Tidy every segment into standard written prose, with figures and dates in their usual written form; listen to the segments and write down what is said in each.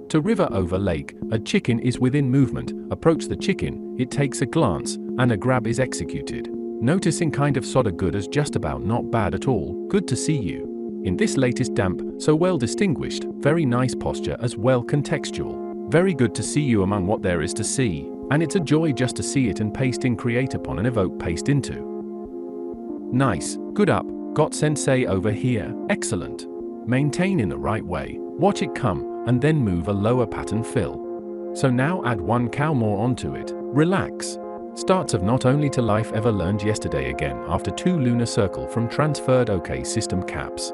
To river over lake, a chicken is within movement. Approach the chicken, it takes a glance, and a grab is executed. Noticing kind of sorta good as just about not bad at all. Good to see you. In this latest damp, so well distinguished, very nice posture as well contextual. Very good to see you among what there is to see, and it's a joy just to see it and paste in create upon and evoke paste into. Nice, good up, got sensei over here, excellent. Maintain in the right way, watch it come, and then move a lower pattern fill. So now add one cow more onto it, relax. Starts of not only to life ever learned yesterday again after 2 lunar circle from transferred OK system caps.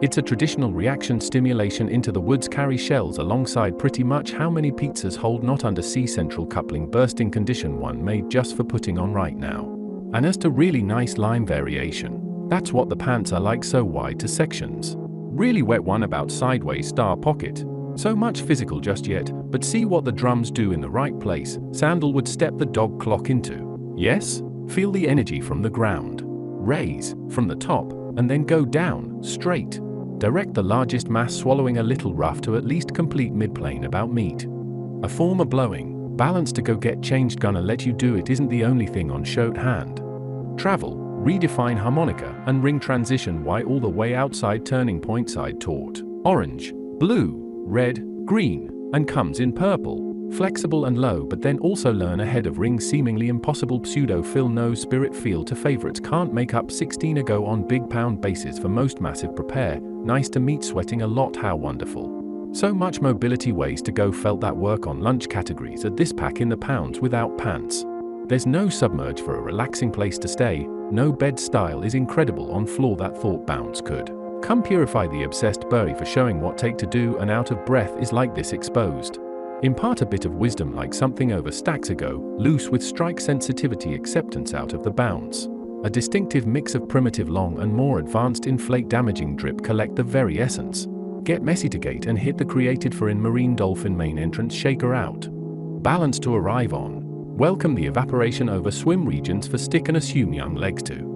It's a traditional reaction stimulation into the woods carry shells alongside pretty much how many pizzas hold not under sea central coupling bursting condition one made just for putting on right now. And as to really nice line variation, that's what the pants are like so wide to sections. Really wet one about sideways star pocket. So much physical just yet, but see what the drums do in the right place. Sandalwood step the dog clock into. Yes? Feel the energy from the ground. Raise, from the top, and then go down, straight. Direct the largest mass swallowing a little rough to at least complete midplane about meat. A form of blowing. Balance to go get changed gonna let you do it isn't the only thing on show at hand. Travel, redefine harmonica and ring transition why all the way outside turning point side taut. Orange, blue, red, green, and comes in purple. Flexible and low but then also learn ahead of ring seemingly impossible pseudo fill no spirit feel to favorites can't make up 16 ago on big pound bases for most massive prepare. Nice to meet sweating a lot how wonderful. So much mobility ways to go felt that work on lunch categories at this pack in the pounds without pants. There's no submerge for a relaxing place to stay, no bed style is incredible on floor that thought bounce could. Come purify the obsessed Burry for showing what take to do and out of breath is like this exposed. Impart a bit of wisdom like something over stacks ago, loose with strike sensitivity acceptance out of the bounce. A distinctive mix of primitive long and more advanced inflate damaging drip collect the very essence. Get messy to gate and hit the created for in marine dolphin main entrance shaker out. Balance to arrive on. Welcome the evaporation over swim regions for stick and assume young legs to.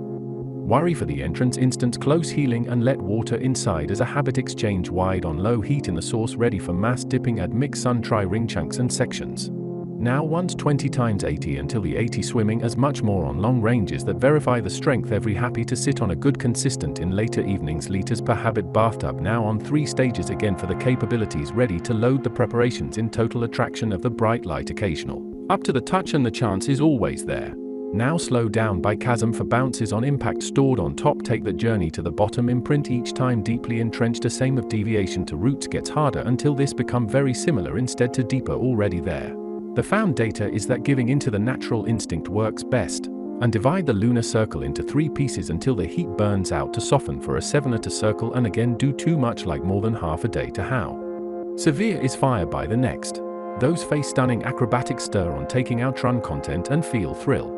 Worry for the entrance instant close healing and let water inside as a habit exchange wide on low heat in the source ready for mass dipping at mix sun try ring chunks and sections. Now once 20 times 80 until the 80 swimming as much more on long ranges that verify the strength every happy to sit on a good consistent in later evenings liters per habit bathtub now on 3 stages again for the capabilities ready to load the preparations in total attraction of the bright light occasional. Up to the touch and the chance is always there. Now slow down by chasm for bounces on impact stored on top take the journey to the bottom imprint each time deeply entrenched a same of deviation to roots gets harder until this become very similar instead to deeper already there. The found data is that giving into the natural instinct works best, and divide the lunar circle into 3 pieces until the heat burns out to soften for a 7er to circle and again do too much like more than half a day to how. Severe is fire by the next. Those face stunning acrobatic stir on taking out run content and feel thrill.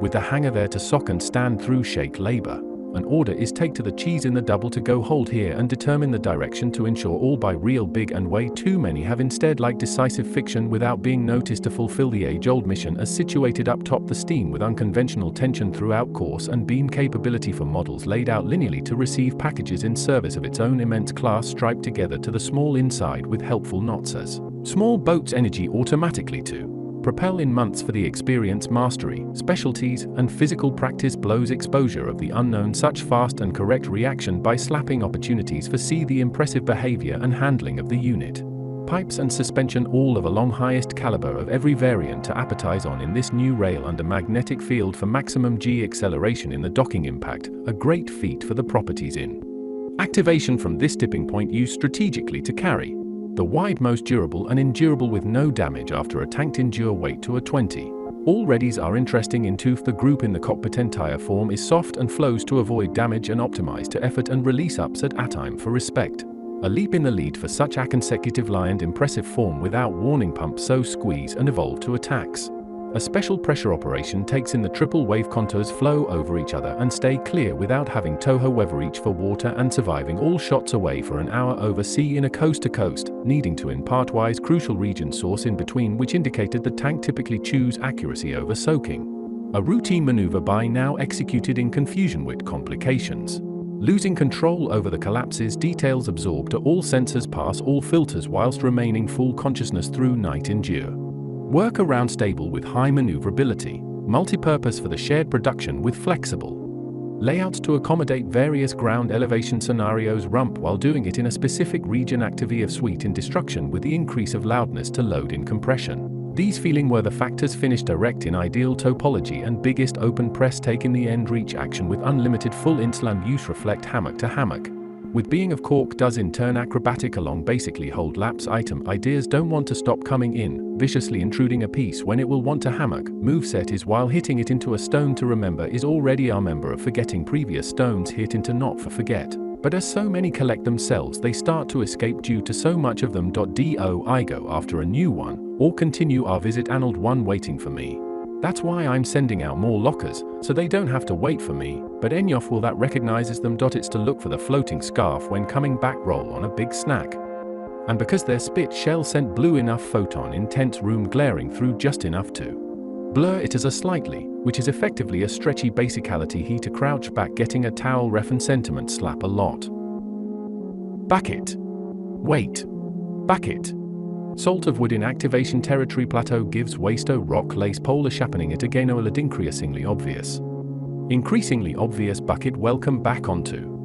With the hanger there to sock and stand through shake labor. An order is take to the cheese in the double to go hold here and determine the direction to ensure all by real big and way too many have instead like decisive fiction without being noticed to fulfill the age-old mission as situated up top the steam with unconventional tension throughout course and beam capability for models laid out linearly to receive packages in service of its own immense class striped together to the small inside with helpful knots as small boats energy automatically to propel in months for the experience mastery, specialties, and physical practice blows exposure of the unknown such fast and correct reaction by slapping opportunities for see the impressive behavior and handling of the unit. Pipes and suspension all of along highest caliber of every variant to appetize on in this new rail under magnetic field for maximum G acceleration in the docking impact, a great feat for the properties in. Activation from this tipping point used strategically to carry the wide most durable and endurable with no damage after a tanked endure weight to a 20. All readies are interesting in tooth the group in the cockpit entire form is soft and flows to avoid damage and optimize to effort and release ups at a time for respect. A leap in the lead for such a consecutive lined impressive form without warning pump so squeeze and evolve to attacks. A special pressure operation takes in the triple wave contours flow over each other and stay clear without having Toho weather each for water and surviving all shots away for an hour over sea in a coast to coast, needing to in partwise crucial region source in between which indicated the tank typically choose accuracy over soaking. A routine maneuver by now executed in confusion with complications. Losing control over the collapses, details absorbed to all sensors, pass all filters whilst remaining full consciousness through night endure. Work around stable with high maneuverability, multi-purpose for the shared production with flexible layouts to accommodate various ground elevation scenarios, rump while doing it in a specific region, active of suite in destruction with the increase of loudness to load in compression. These feeling were the factors, finish direct in ideal topology and biggest open press, take in the end reach action with unlimited full inslam use, reflect hammock to hammock. With being of cork does in turn acrobatic along, basically hold laps item ideas, don't want to stop coming in, viciously intruding a piece when it will want to hammock. Moveset is while hitting it into a stone to remember is already our member of forgetting previous stones hit into not for forget. But as so many collect themselves they start to escape due to so much of them. Do I go after a new one, or continue our visit Arnold one waiting for me? That's why I'm sending out more lockers, so they don't have to wait for me, but Enyof will that recognizes them. It's to look for the floating scarf when coming back, roll on a big snack. And because their spit shell sent blue enough photon intense room glaring through just enough to blur it as a slightly, which is effectively a stretchy basicality he to crouch back getting a towel ref and sentiment slap a lot. Back it. Wait. Back it. Salt of wood in activation territory plateau gives wasto rock lace polar sharpening it again increasingly obvious. Increasingly obvious bucket welcome back onto.